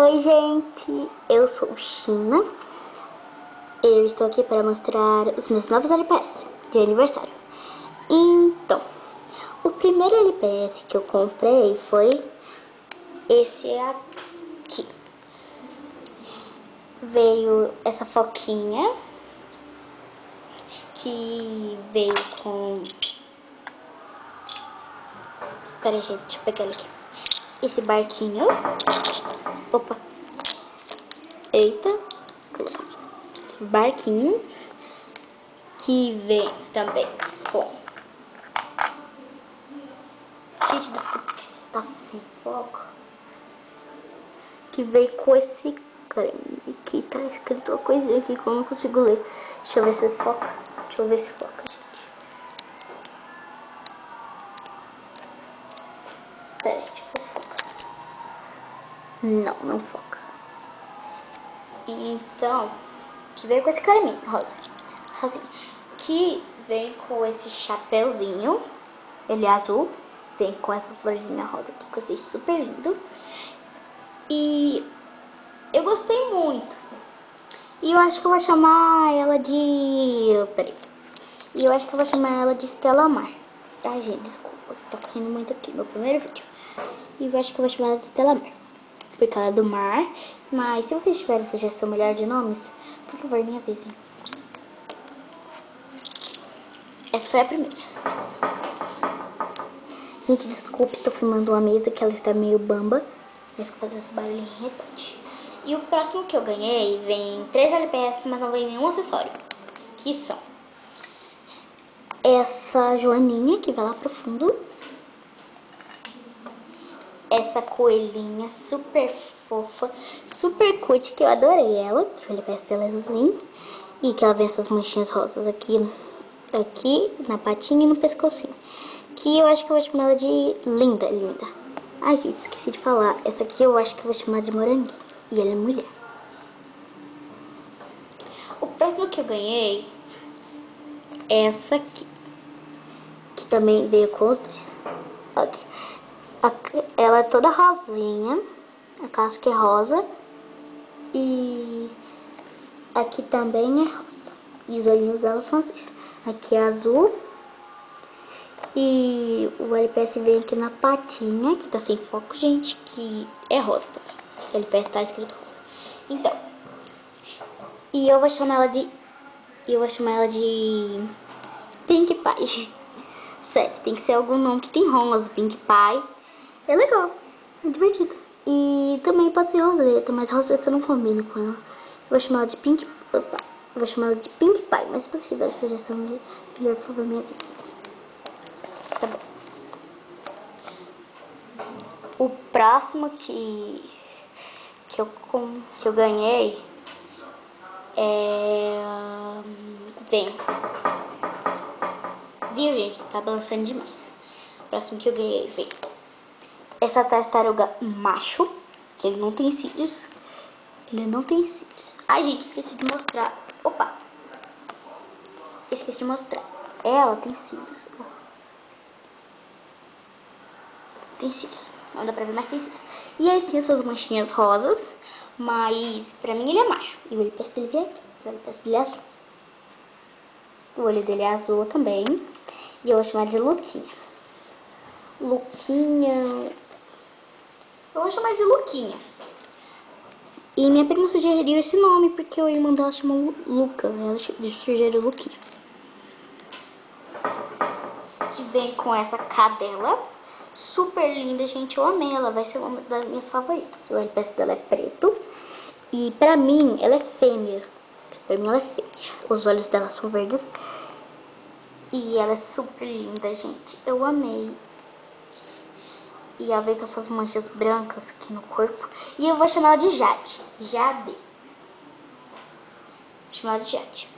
Oi gente, eu sou China. Eu estou aqui para mostrar os meus novos LPS de aniversário. Então, o primeiro LPS que eu comprei foi esse aqui. Veio essa foquinha que veio com... Pera aí, gente, deixa eu pegar ele aqui. Esse barquinho. Opa. Eita. Esse barquinho. Que vem também com... Gente, desculpa que está sem foco. Que veio com esse creme. Aqui tá escrito uma coisinha aqui que eu não consigo ler. Deixa eu ver se foca. Deixa eu ver se foca, gente. Pera aí, deixa eu ver se foca. Não, não foca. Então, que veio com esse creminho rosa. Que vem com esse chapéuzinho. Ele é azul. Vem com essa florzinha rosa aqui, que eu achei super lindo. E eu gostei muito. E eu acho que eu vou chamar ela de... Peraí. E eu acho que eu vou chamar ela de Stella Mar. Ai, gente, desculpa. Tá correndo muito aqui, meu primeiro vídeo. E eu acho que eu vou chamar ela de Stella Mar. Porque ela é do mar. Mas se vocês tiverem sugestão melhor de nomes, por favor, me avisem. Essa foi a primeira. Gente, desculpe, estou filmando uma mesa que ela está meio bamba. Vai ficar fazendo esse barulho irritante. E o próximo que eu ganhei vem 3 LPS, mas não vem nenhum acessório. Que são essa joaninha que vai lá pro fundo. Essa coelhinha super fofa, super cute, que eu adorei ela. Que o LPS dela é azulzinho. E que ela vem essas manchinhas rosas aqui na patinha e no pescocinho. Que eu acho que eu vou chamar ela de Linda. Ai, gente, esqueci de falar. Essa aqui eu acho que eu vou chamar de Moranguinho. E ela é mulher. O próximo que eu ganhei é essa aqui. Que também veio com os dois. Aqui. Ela é toda rosinha. A casca é rosa. E aqui também é rosa. E os olhinhos dela são azuis. Aqui é azul. E o LPS vem aqui na patinha, que tá sem foco, gente, que é rosa também. O LPS tá escrito rosa. Então, e eu vou chamar ela de... Pink Pie. Sério, tem que ser algum nome que tem rosa. Pink Pie. É legal, é divertido. E também pode ser Rosetta, mas Rosetta não combina com ela. Eu vou chamar ela de Pink... Opa, eu vou chamar ela de Pink Pie, mas se você tiver sugestão de melhor, por favor, me avise. Tá bom. O próximo que eu ganhei é... Viu, gente? Tá balançando demais. O próximo que eu ganhei vem essa tartaruga macho, que ele não tem cílios. Ele não tem cílios. Ai, gente, esqueci de mostrar. Opa! Esqueci de mostrar. Ela tem cílios. Tem cílios. Não dá pra ver, mas tem cílios. E aí tem essas manchinhas rosas. Mas pra mim ele é macho. E o olho dele vem aqui. O olho dele é azul. O olho dele é azul também. E eu vou chamar de Luquinha. Luquinha. Eu vou chamar de Luquinha. E minha prima sugeriu esse nome porque o irmão dela chamou Luca. Ela sugeriu Luquinha. Que vem com essa cadela. Super linda, gente. Eu amei. Ela vai ser uma das minhas favoritas. O LPS dela é preto. E pra mim, ela é fêmea. Pra mim, ela é fêmea. Os olhos dela são verdes. E ela é super linda, gente. Eu amei. E ela vem com essas manchas brancas aqui no corpo. E eu vou chamar ela de Jade. Jade. Vou chamar ela de Jade.